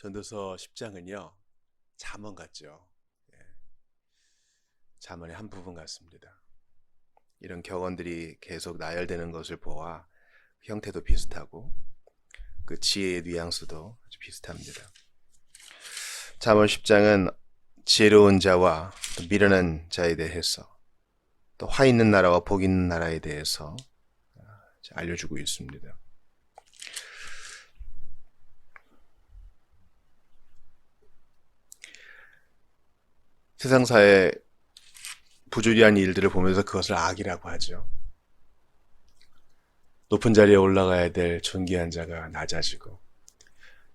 전도서 10장은요, 잠언 같죠. 예, 잠언의 한 부분 같습니다. 이런 격언들이 계속 나열되는 것을 보아 형태도 비슷하고 그 지혜의 뉘앙스도 아주 비슷합니다. 잠언 10장은 지혜로운 자와 또 미련한 자에 대해서 또 화 있는 나라와 복 있는 나라에 대해서 알려주고 있습니다. 세상사의 부조리한 일들을 보면서 그것을 악이라고 하죠. 높은 자리에 올라가야 될 존귀한 자가 낮아지고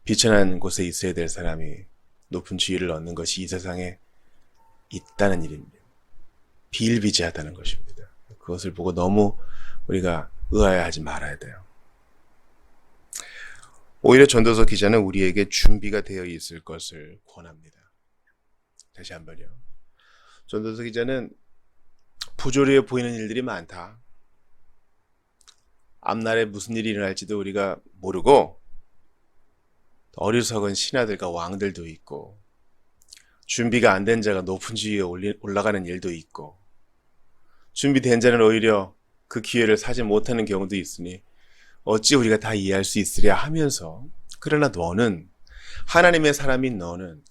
비천한 곳에 있어야 될 사람이 높은 지위를 얻는 것이 이 세상에 있다는 일입니다. 비일비재하다는 것입니다. 그것을 보고 너무 우리가 의아해하지 말아야 돼요. 오히려 전도서 기자는 우리에게 준비가 되어 있을 것을 권합니다. 다시 한번요. 전도서 기자는 부조리해 보이는 일들이 많다. 앞날에 무슨 일이 일어날지도 우리가 모르고 어리석은 신하들과 왕들도 있고 준비가 안 된 자가 높은 지위에 올라가는 일도 있고 준비된 자는 오히려 그 기회를 사지 못하는 경우도 있으니 어찌 우리가 다 이해할 수 있으랴 하면서 그러나 너는 하나님의 사람인 너는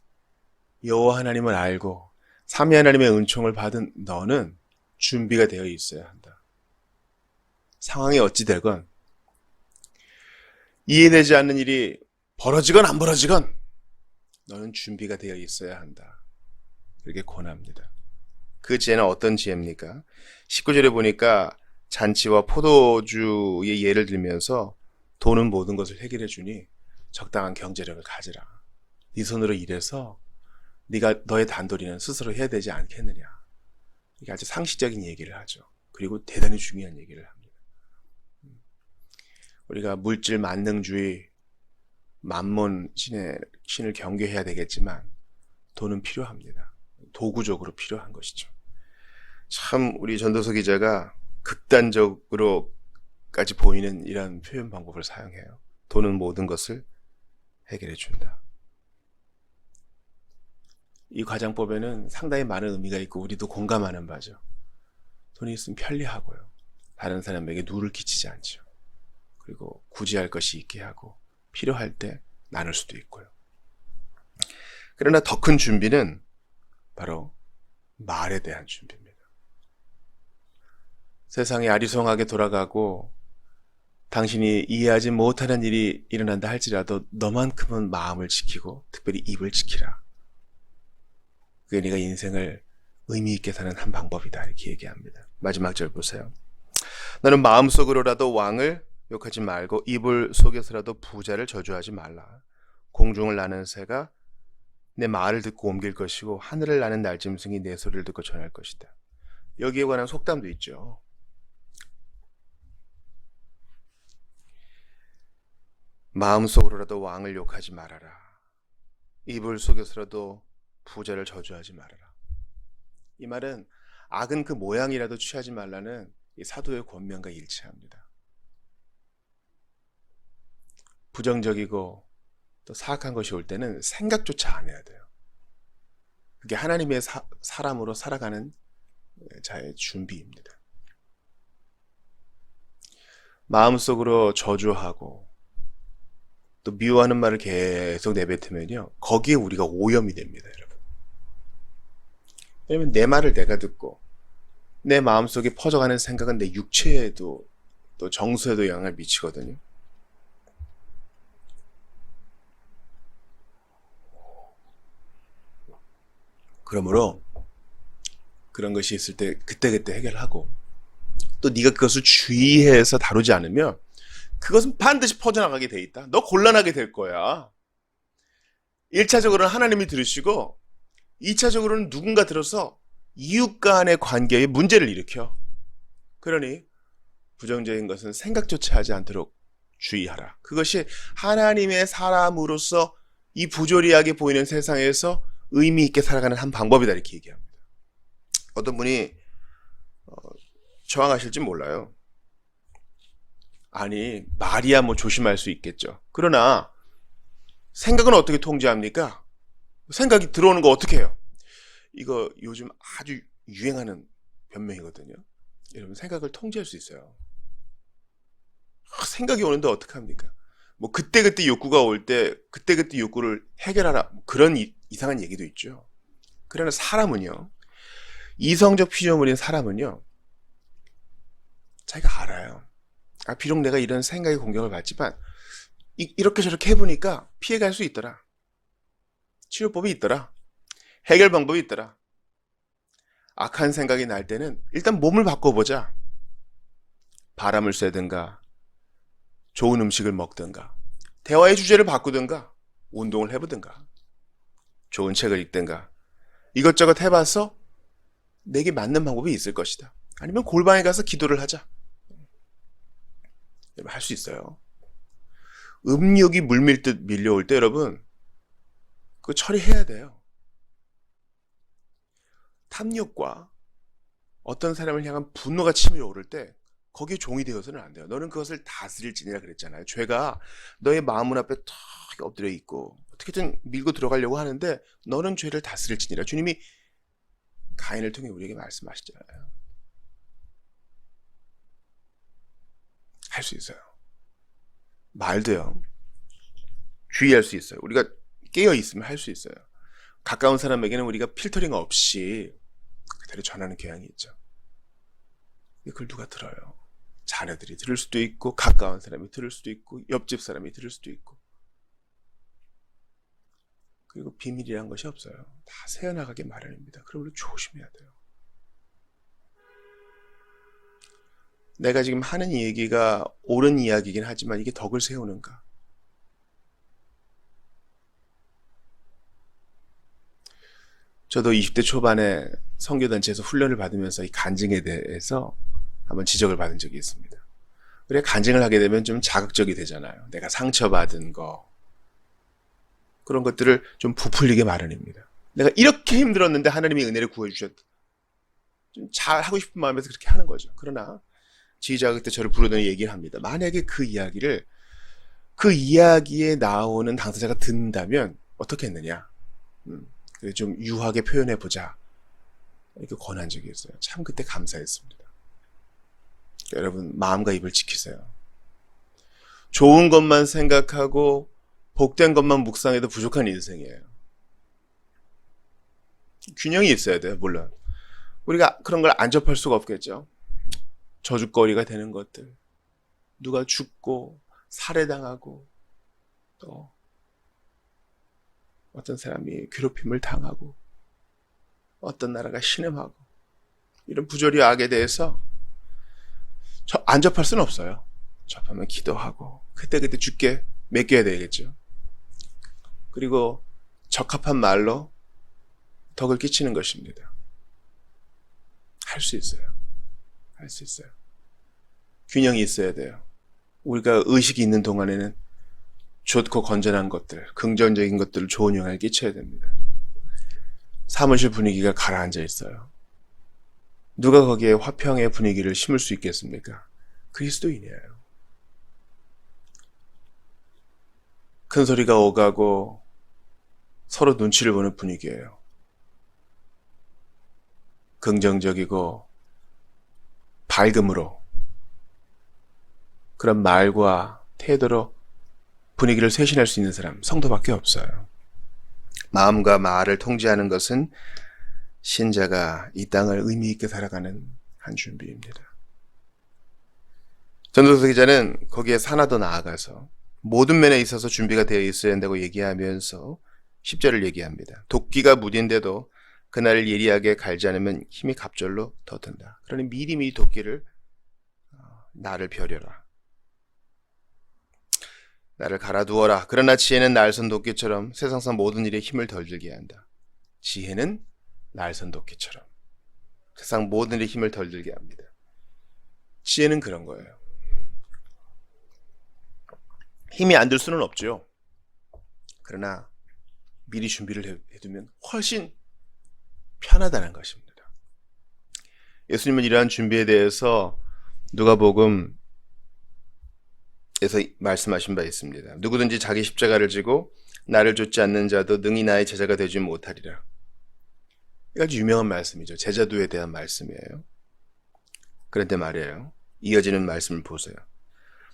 여호와 하나님을 알고 삼위 하나님의 은총을 받은 너는 준비가 되어 있어야 한다. 상황이 어찌 되건 이해되지 않는 일이 벌어지건 안 벌어지건 너는 준비가 되어 있어야 한다. 그렇게 권합니다. 그 지혜는 어떤 지혜입니까? 19절에 보니까 잔치와 포도주의 예를 들면서 돈은 모든 것을 해결해 주니 적당한 경제력을 가지라. 네 손으로 일해서 네가 너의 단도리는 스스로 해야 되지 않겠느냐. 이게 아주 상식적인 얘기를 하죠. 그리고 대단히 중요한 얘기를 합니다. 우리가 물질 만능주의, 만몬 신을 경계해야 되겠지만 돈은 필요합니다. 도구적으로 필요한 것이죠. 참 우리 전도서 기자가 극단적으로까지 보이는 이런 표현 방법을 사용해요. 돈은 모든 것을 해결해 준다. 이 과장법에는 상당히 많은 의미가 있고 우리도 공감하는 바죠. 돈이 있으면 편리하고요. 다른 사람에게 누를 끼치지 않죠. 그리고 구제할 것이 있게 하고 필요할 때 나눌 수도 있고요. 그러나 더 큰 준비는 바로 말에 대한 준비입니다. 세상이 아리송하게 돌아가고 당신이 이해하지 못하는 일이 일어난다 할지라도 너만큼은 마음을 지키고 특별히 입을 지키라. 그게 네가 인생을 의미 있게 사는 한 방법이다 이렇게 얘기합니다. 마지막 절 보세요. 너는 마음속으로라도 왕을 욕하지 말고 이불 속에서라도 부자를 저주하지 말라. 공중을 나는 새가 내 말을 듣고 옮길 것이고 하늘을 나는 날짐승이 내 소리를 듣고 전할 것이다. 여기에 관한 속담도 있죠. 마음속으로라도 왕을 욕하지 말아라. 이불 속에서라도 부자를 저주하지 말아라. 이 말은 악은 그 모양이라도 취하지 말라는 이 사도의 권면과 일치합니다. 부정적이고 또 사악한 것이 올 때는 생각조차 안 해야 돼요. 그게 하나님의 사람으로 살아가는 자의 준비입니다. 마음속으로 저주하고 또 미워하는 말을 계속 내뱉으면요, 거기에 우리가 오염이 됩니다, 여러분. 왜냐면 내 말을 내가 듣고 내 마음속에 퍼져가는 생각은 내 육체에도 또 정서에도 영향을 미치거든요. 그러므로 그런 것이 있을 때 그때그때 해결하고 또 네가 그것을 주의해서 다루지 않으면 그것은 반드시 퍼져나가게 돼 있다. 너 곤란하게 될 거야. 1차적으로는 하나님이 들으시고 2차적으로는 누군가 들어서 이웃 간의 관계에 문제를 일으켜. 그러니 부정적인 것은 생각조차 하지 않도록 주의하라. 그것이 하나님의 사람으로서 이 부조리하게 보이는 세상에서 의미 있게 살아가는 한 방법이다 이렇게 얘기합니다. 어떤 분이 저항하실지 몰라요. 아니 말이야 뭐 조심할 수 있겠죠. 그러나 생각은 어떻게 통제합니까? 생각이 들어오는 거 어떻게 해요? 이거 요즘 아주 유행하는 변명이거든요. 여러분, 생각을 통제할 수 있어요. 생각이 오는데 어떡합니까? 뭐 그때그때 욕구가 올 때 그때그때 욕구를 해결하라, 뭐 그런 이상한 얘기도 있죠. 그러나 사람은요, 이성적 피조물인 사람은요, 자기가 알아요. 비록 내가 이런 생각의 공격을 받지만 이렇게 저렇게 해보니까 피해갈 수 있더라. 치료법이 있더라. 해결 방법이 있더라. 악한 생각이 날 때는 일단 몸을 바꿔보자. 바람을 쐬든가, 좋은 음식을 먹든가, 대화의 주제를 바꾸든가, 운동을 해보든가, 좋은 책을 읽든가, 이것저것 해봐서 내게 맞는 방법이 있을 것이다. 아니면 골방에 가서 기도를 하자. 여러분, 할 수 있어요. 음욕이 물밀듯 밀려올 때 여러분, 그거 처리해야 돼요. 탐욕과 어떤 사람을 향한 분노가 치밀어 오를 때 거기에 종이 되어서는 안 돼요. 너는 그것을 다스릴지니라 그랬잖아요. 죄가 너의 마음 앞에 탁 엎드려 있고 어떻게든 밀고 들어가려고 하는데 너는 죄를 다스릴지니라. 주님이 가인을 통해 우리에게 말씀하시잖아요. 할 수 있어요. 말도요. 주의할 수 있어요. 우리가 깨어 있으면 할 수 있어요. 가까운 사람에게는 우리가 필터링 없이 그대로 전하는 경향이 있죠. 그걸 누가 들어요? 자녀들이 들을 수도 있고, 가까운 사람이 들을 수도 있고, 옆집 사람이 들을 수도 있고. 그리고 비밀이란 것이 없어요. 다 새어나가기 마련입니다. 그럼 우리 조심해야 돼요. 내가 지금 하는 이 얘기가 옳은 이야기이긴 하지만 이게 덕을 세우는가? 저도 20대 초반에 선교단체에서 훈련을 받으면서 이 간증에 대해서 한번 지적을 받은 적이 있습니다. 그래, 간증을 하게 되면 좀 자극적이 되잖아요. 내가 상처받은 거, 그런 것들을 좀 부풀리게 마련입니다. 내가 이렇게 힘들었는데 하나님이 은혜를 구해주셨다. 좀 잘하고 싶은 마음에서 그렇게 하는 거죠. 그러나 지휘자가 그때 저를 부르더니 얘기를 합니다. 만약에 그 이야기에 나오는 당사자가 듣는다면 어떻게 했느냐? 좀 유하게 표현해보자. 이렇게 권한 적이 있어요. 참 그때 감사했습니다. 여러분, 마음과 입을 지키세요. 좋은 것만 생각하고 복된 것만 묵상해도 부족한 인생이에요. 균형이 있어야 돼요, 물론. 우리가 그런 걸 안 접할 수가 없겠죠. 저주거리가 되는 것들, 누가 죽고 살해당하고 또 어떤 사람이 괴롭힘을 당하고 어떤 나라가 신음하고 이런 부조리 악에 대해서 안 접할 수는 없어요. 접하면 기도하고 그때그때 죽게 맡겨야 되겠죠. 그리고 적합한 말로 덕을 끼치는 것입니다. 할 수 있어요. 할 수 있어요. 균형이 있어야 돼요. 우리가 의식이 있는 동안에는 좋고 건전한 것들, 긍정적인 것들을 좋은 영향을 끼쳐야 됩니다. 사무실 분위기가 가라앉아 있어요. 누가 거기에 화평의 분위기를 심을 수 있겠습니까? 그리스도인이에요. 큰 소리가 오가고 서로 눈치를 보는 분위기예요. 긍정적이고 밝음으로 그런 말과 태도로 분위기를 쇄신할 수 있는 사람, 성도밖에 없어요. 마음과 말을 통제하는 것은 신자가 이 땅을 의미 있게 살아가는 한 준비입니다. 전도서 기자는 거기에 하나 더 나아가서 모든 면에 있어서 준비가 되어 있어야 한다고 얘기하면서 10절을 얘기합니다. 도끼가 무딘데도 그날을 예리하게 갈지 않으면 힘이 갑절로 더 든다. 그러니 미리미리 도끼를 나를 벼려라. 나를 갈아두어라. 그러나 지혜는 날선 도끼처럼 세상상 모든 일에 힘을 덜 들게 한다. 지혜는 날선 도끼처럼 세상 모든 일에 힘을 덜 들게 합니다. 지혜는 그런 거예요. 힘이 안 들 수는 없죠. 그러나 미리 준비를 해두면 훨씬 편하다는 것입니다. 예수님은 이러한 준비에 대해서 누가복음에서 말씀하신 바 있습니다. 누구든지 자기 십자가를 지고 나를 좇지 않는 자도 능히 나의 제자가 되지 못하리라. 이거 아주 유명한 말씀이죠. 제자도에 대한 말씀이에요. 그런데 말이에요. 이어지는 말씀을 보세요.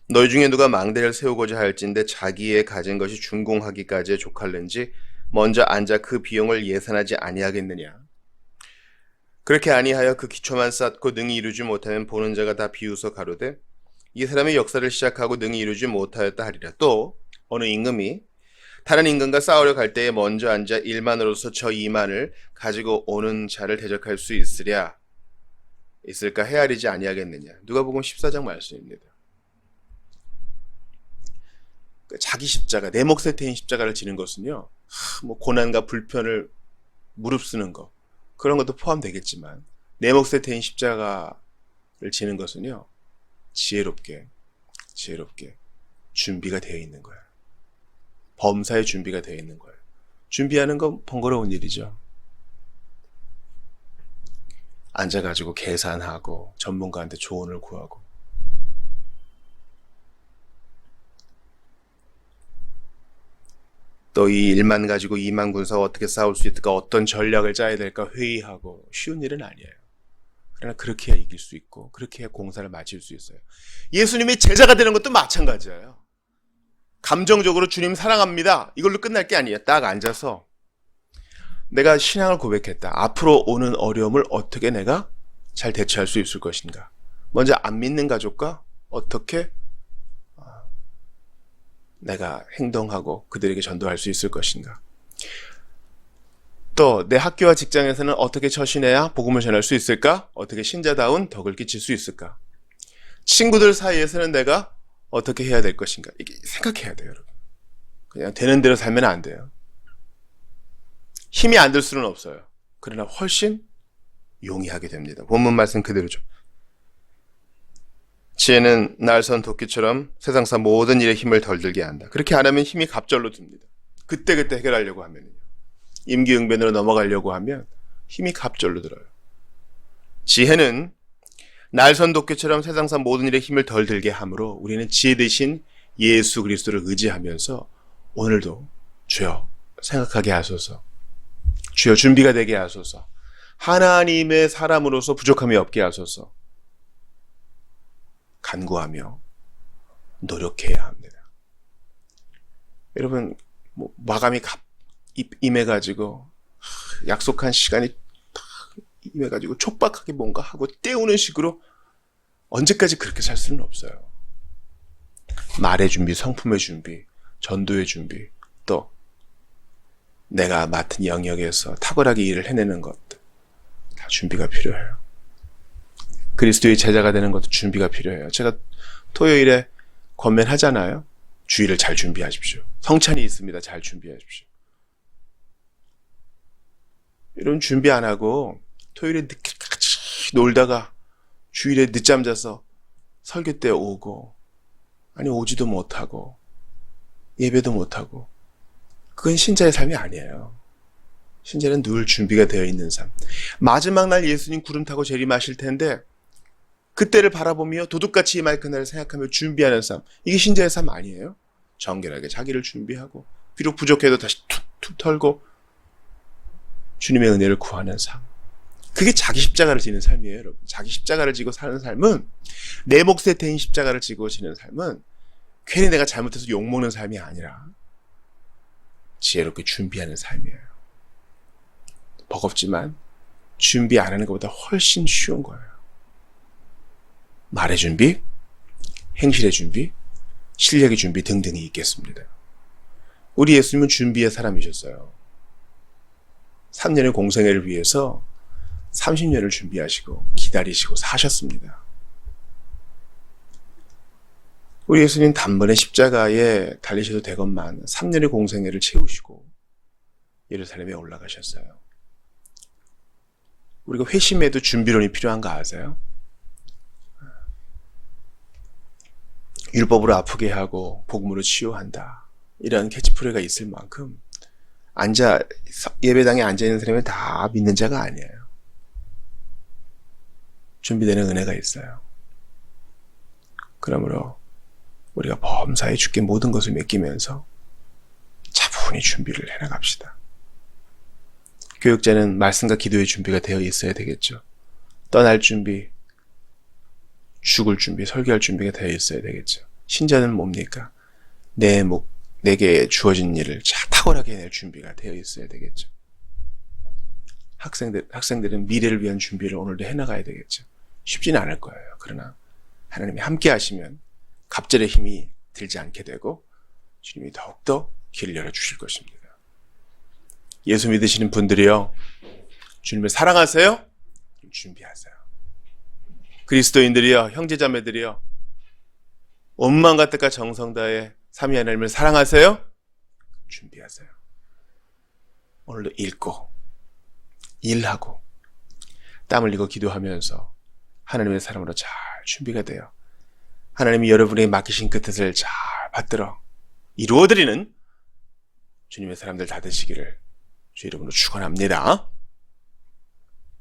너희 중에 누가 망대를 세우고자 할진대 자기의 가진 것이 준공하기까지에 족할는지 먼저 앉아 그 비용을 예산하지 아니하겠느냐. 그렇게 아니하여 그 기초만 쌓고 능히 이루지 못하면 보는 자가 다 비웃어 가로되 이 사람의 역사를 시작하고 능히 이루지 못하였다 하리라. 또 어느 임금이 다른 임금과 싸우려 갈 때에 먼저 앉아 1만으로서 저 2만을 가지고 오는 자를 대적할 수 있을까 헤아리지 아니하겠느냐. 누가복음 14장 말씀입니다. 자기 십자가, 내 몫에 태인 십자가를 지는 것은요, 뭐 고난과 불편을 무릅쓰는 것, 그런 것도 포함되겠지만 내 몫에 태인 십자가를 지는 것은요, 지혜롭게 준비가 되어 있는 거예요. 범사에 준비가 되어 있는 거예요. 준비하는 건 번거로운 일이죠. 앉아가지고 계산하고 전문가한테 조언을 구하고, 또 이 일만 가지고 2만 군사와 어떻게 싸울 수 있을까, 어떤 전략을 짜야 될까 회의하고, 쉬운 일은 아니에요. 그러나 그렇게 해야 이길 수 있고, 그렇게 해야 공사를 마칠 수 있어요. 예수님의 제자가 되는 것도 마찬가지예요. 감정적으로 주님 사랑합니다, 이걸로 끝날 게 아니에요. 딱 앉아서 내가 신앙을 고백했다. 앞으로 오는 어려움을 어떻게 내가 잘 대처할 수 있을 것인가. 먼저 안 믿는 가족과 어떻게 내가 행동하고 그들에게 전도할 수 있을 것인가. 또 내 학교와 직장에서는 어떻게 처신해야 복음을 전할 수 있을까? 어떻게 신자다운 덕을 끼칠 수 있을까? 친구들 사이에서는 내가 어떻게 해야 될 것인가. 이게 생각해야 돼요, 여러분. 그냥 되는 대로 살면 안 돼요. 힘이 안 들 수는 없어요. 그러나 훨씬 용이하게 됩니다. 본문 말씀 그대로죠. 지혜는 날선 도끼처럼 세상사 모든 일에 힘을 덜 들게 한다. 그렇게 안 하면 힘이 갑절로 듭니다. 그때그때 해결하려고 하면요. 임기응변으로 넘어가려고 하면 힘이 갑절로 들어요. 지혜는 날선 도끼처럼 세상사 모든 일에 힘을 덜 들게 하므로 우리는 지혜 대신 예수 그리스도를 의지하면서 오늘도 주여 생각하게 하소서, 주여 준비가 되게 하소서, 하나님의 사람으로서 부족함이 없게 하소서 간구하며 노력해야 합니다. 여러분, 마감이 임해가지고 약속한 시간이 임해가지고 촉박하게 뭔가 하고 때우는 식으로 언제까지 그렇게 살 수는 없어요. 말의 준비, 성품의 준비, 전도의 준비, 또 내가 맡은 영역에서 탁월하게 일을 해내는 것들 다 준비가 필요해요. 그리스도의 제자가 되는 것도 준비가 필요해요. 제가 토요일에 권면하잖아요. 주일을 잘 준비하십시오. 성찬이 있습니다. 잘 준비하십시오. 이런 준비 안 하고 토요일에 늦게까지 놀다가 주일에 늦잠 자서 설교 때 오고, 아니 오지도 못하고 예배도 못하고, 그건 신자의 삶이 아니에요. 신자는 늘 준비가 되어 있는 삶. 마지막 날 예수님 구름 타고 재림하실 텐데 그때를 바라보며 도둑같이 임할 그날을 생각하며 준비하는 삶. 이게 신자의 삶 아니에요? 정결하게 자기를 준비하고 비록 부족해도 다시 툭툭 털고 주님의 은혜를 구하는 삶. 그게 자기 십자가를 지는 삶이에요, 여러분. 자기 십자가를 지고 사는 삶은, 내 몫에 대인 십자가를 지고 지는 삶은 괜히 내가 잘못해서 욕먹는 삶이 아니라 지혜롭게 준비하는 삶이에요. 버겁지만 준비 안 하는 것보다 훨씬 쉬운 거예요. 말의 준비, 행실의 준비, 실력의 준비 등등이 있겠습니다. 우리 예수님은 준비의 사람이셨어요. 3년의 공생애를 위해서 30년을 준비하시고 기다리시고 사셨습니다. 우리 예수님 단번에 십자가에 달리셔도 되건만 3년의 공생애를 채우시고 예루살렘에 올라가셨어요. 우리가 회심에도 준비론이 필요한 거 아세요? 율법으로 아프게 하고 복음으로 치유한다, 이런 캐치프레이가 있을 만큼 예배당에 앉아있는 사람은 다 믿는 자가 아니에요. 준비되는 은혜가 있어요. 그러므로 우리가 범사에 주께 모든 것을 맡기면서 충분히 준비를 해나갑시다. 교육자는 말씀과 기도의 준비가 되어 있어야 되겠죠. 떠날 준비, 죽을 준비, 설교할 준비가 되어 있어야 되겠죠. 신자는 뭡니까? 내게 주어진 일을 탁월하게 해낼 준비가 되어 있어야 되겠죠. 학생들은 미래를 위한 준비를 오늘도 해나가야 되겠죠. 쉽지는 않을 거예요. 그러나 하나님이 함께 하시면 갑절의 힘이 들지 않게 되고 주님이 더욱더 길을 열어주실 것입니다. 예수 믿으시는 분들이요, 주님을 사랑하세요? 준비하세요. 그리스도인들이요, 형제자매들이요, 온 마음과 뜻과 정성 다해 삼위 하나님을 사랑하세요? 준비하세요. 오늘도 읽고 일하고 땀 흘리고 기도하면서 하나님의 사람으로 잘 준비가 돼요. 하나님이 여러분에게 맡기신 그 뜻을 잘 받들어 이루어드리는 주님의 사람들 다 되시기를 주 이름으로 축원합니다.